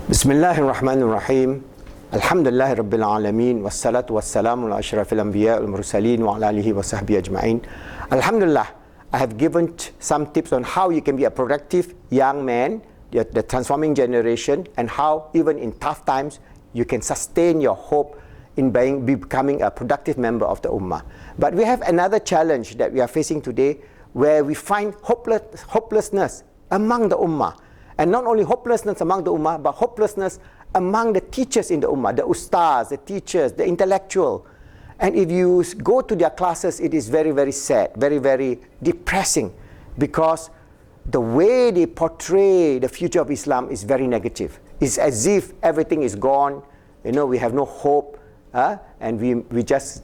Bismillahirrahmanirrahim. Alhamdulillahi Rabbil Alameen. Wassalatu wassalamu ala ashrafil anbiya wal mursalin wa ala alihi wa sahbihi ajma'in. Alhamdulillah, I have given some tips on how you can be a productive young man, the transforming generation, and how even in tough times you can sustain your hope in becoming a productive member of the Ummah. But we have another challenge that we are facing today, where we find hopelessness among the Ummah. And not only hopelessness among the Ummah, but hopelessness among the teachers in the Ummah, the ustaz, the teachers, the intellectual. And if you go to their classes, it is very, very sad, very, very depressing, because the way they portray the future of Islam is very negative. It's as if everything is gone, we have no hope, and we just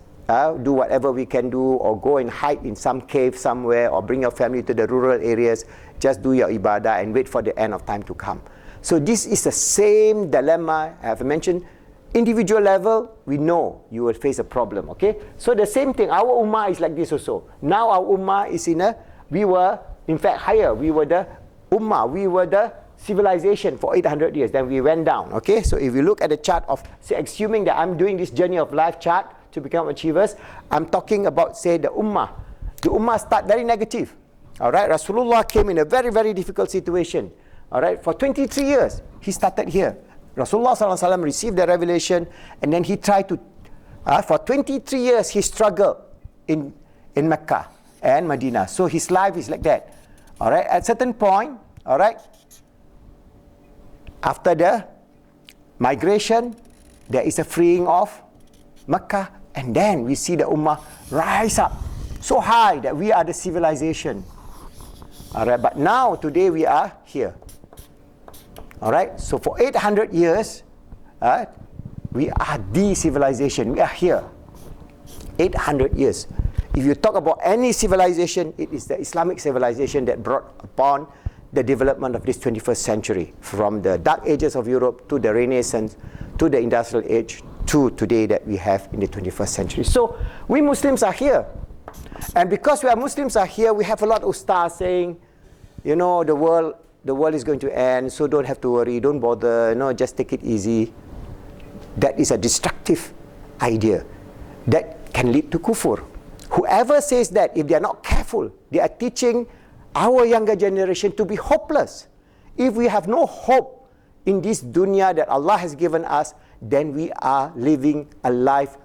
do whatever we can do, or go and hide in some cave somewhere, or bring your family to the rural areas, just do your ibadah and wait for the end of time to come. So this is the same dilemma I have mentioned. Individual level, we know you will face a problem, okay? So the same thing, our Ummah is like this also. Now our Ummah is we were in fact higher, we were the Ummah, we were the civilization for 800 years, then we went down, okay? So if you look at the chart of, say, assuming that I'm doing this journey of life chart to become achievers, I'm talking about, say, the Ummah. The Ummah start very negative, all right? Rasulullah came in a very, very difficult situation, all right? For 23 years, he started here. Rasulullah ﷺ received the revelation, and then he tried to, for 23 years, he struggled in Mecca and Medina. So his life is like that, all right? At a certain point, all right, after the migration, there is a freeing of Mecca, and then we see the Ummah rise up so high that we are the civilization. All right, but now, today, we are here. All right, so for 800 years, we are the civilization. We are here. 800 years. If you talk about any civilization, it is the Islamic civilization that brought upon the development of this 21st century, from the dark ages of Europe to the Renaissance, to the industrial age, to today that we have in the 21st century. So we Muslims are here. And because we are Muslims are here, we have a lot of ustaz saying, the world is going to end, so don't have to worry, don't bother, just take it easy. That is a destructive idea that can lead to kufur. Whoever says that, if they are not careful, they are teaching our younger generation to be hopeless. If we have no hope in this dunya that Allah has given us, then we are living a life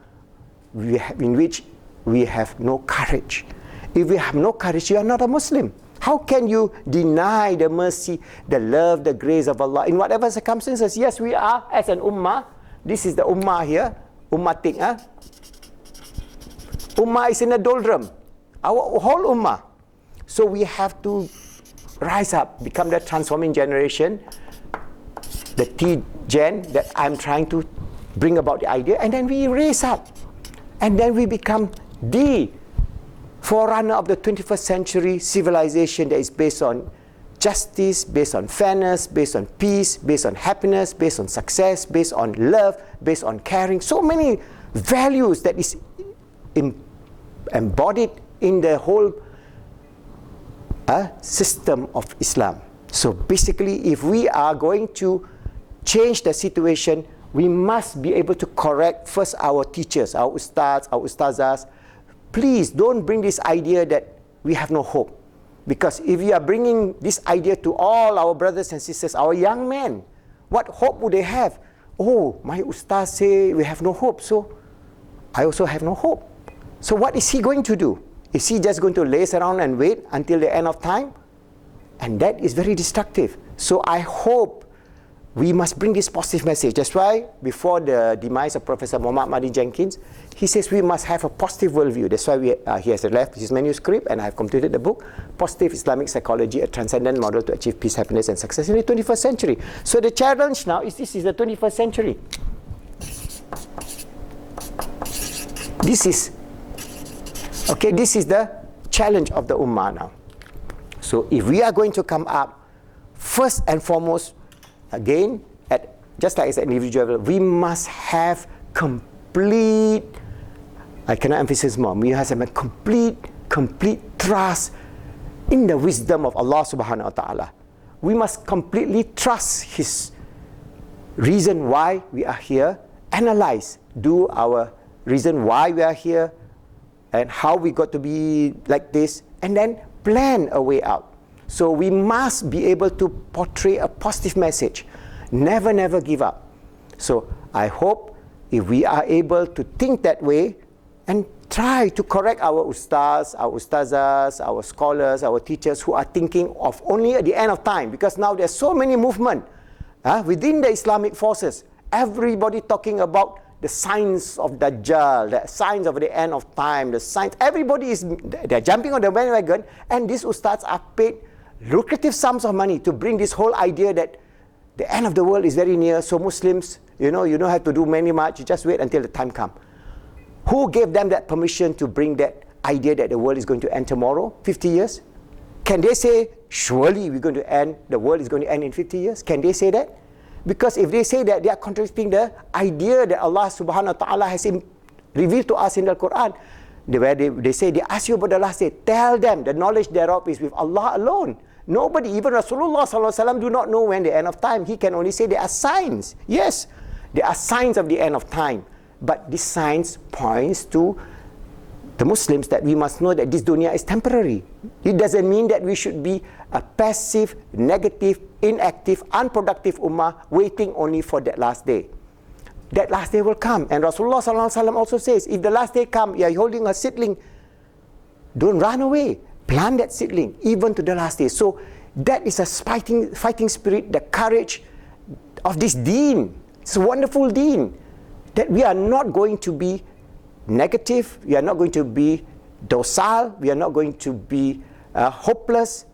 in which we have no courage. If we have no courage, you are not a Muslim. How can you deny the mercy, the love, the grace of Allah in whatever circumstances? Yes, we are as an Ummah. This is the Ummah here. Ummatik. Ummah is in a doldrum. Our whole Ummah. So we have to rise up, become the transforming generation, the T-gen that I'm trying to bring about the idea, and then we raise up. And then we become the forerunner of the 21st century civilization that is based on justice, based on fairness, based on peace, based on happiness, based on success, based on love, based on caring. So many values that is embodied in the whole system of Islam. So basically, if we are going to change the situation, we must be able to correct first our teachers, our ustads, our ustazas. Please don't bring this idea that we have no hope. Because if you are bringing this idea to all our brothers and sisters, our young men, what hope would they have? Oh, my ustaz say we have no hope, so I also have no hope. So what is he going to do? Is he just going to laze around and wait until the end of time? And that is very destructive. So I hope we must bring this positive message. That's why before the demise of Professor Muhammad Mahdi Jenkins, he says we must have a positive worldview. That's why he has left his manuscript, and I have completed the book, Positive Islamic Psychology, a Transcendent Model to Achieve Peace, Happiness and Success in the 21st Century. So the challenge now is this is the 21st century. This is the challenge of the Ummah now. So if we are going to come up, first and foremost, again, just like as an individual, we must have complete, I cannot emphasize more, we must have a complete trust in the wisdom of Allah subhanahu wa ta'ala. We must completely trust His reason why we are here, analyze, do our reason why we are here, and how we got to be like this, and then plan a way out. So we must be able to portray a positive message. Never, never give up. So I hope if we are able to think that way and try to correct our ustaz, our ustazas, our scholars, our teachers who are thinking of only at the end of time, because now there's so many movement within the Islamic forces. Everybody talking about the signs of Dajjal, the signs of the end of time, the signs. Everybody they're jumping on the bandwagon, and these ustads are paid lucrative sums of money to bring this whole idea that the end of the world is very near. So Muslims, you don't have to do many much. You just wait until the time comes. Who gave them that permission to bring that idea that the world is going to end tomorrow, 50 years? Can they say, surely the world is going to end in 50 years? Can they say that? Because if they say that, they are contradicting the idea that Allah subhanahu wa ta'ala has revealed to us in the Quran. Where they say, they ask you about the last day. Tell them the knowledge thereof is with Allah alone. Nobody, even Rasulullah sallallahu alaihi wasallam, do not know when the end of time. He can only say there are signs. Yes, there are signs of the end of time. But this signs points to the Muslims that we must know that this dunya is temporary. It doesn't mean that we should be a passive, negative, inactive, unproductive ummah waiting only for that last day. That last day will come. And Rasulullah sallallahu alaihi wasallam also says, if the last day comes, you are holding a seedling, don't run away. Plant that seedling even to the last day. So that is a fighting spirit, the courage of this deen. It's a wonderful deen. That we are not going to be negative, we are not going to be docile, we are not going to be hopeless,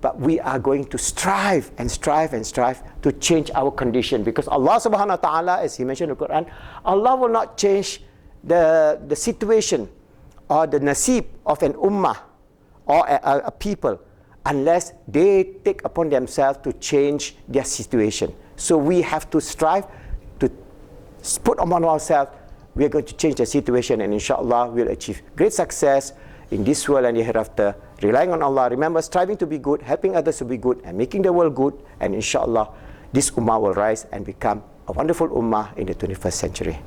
but we are going to strive and strive and strive to change our condition. Because Allah subhanahu wa ta'ala, as He mentioned in the Quran, Allah will not change the situation or the nasib of an ummah or a people unless they take upon themselves to change their situation. So we have to strive to put upon ourselves, we are going to change the situation, and inshallah we'll achieve great success in this world and the hereafter, relying on Allah. Remember, striving to be good, helping others to be good, and making the world good, and inshallah this ummah will rise and become a wonderful ummah in the 21st century.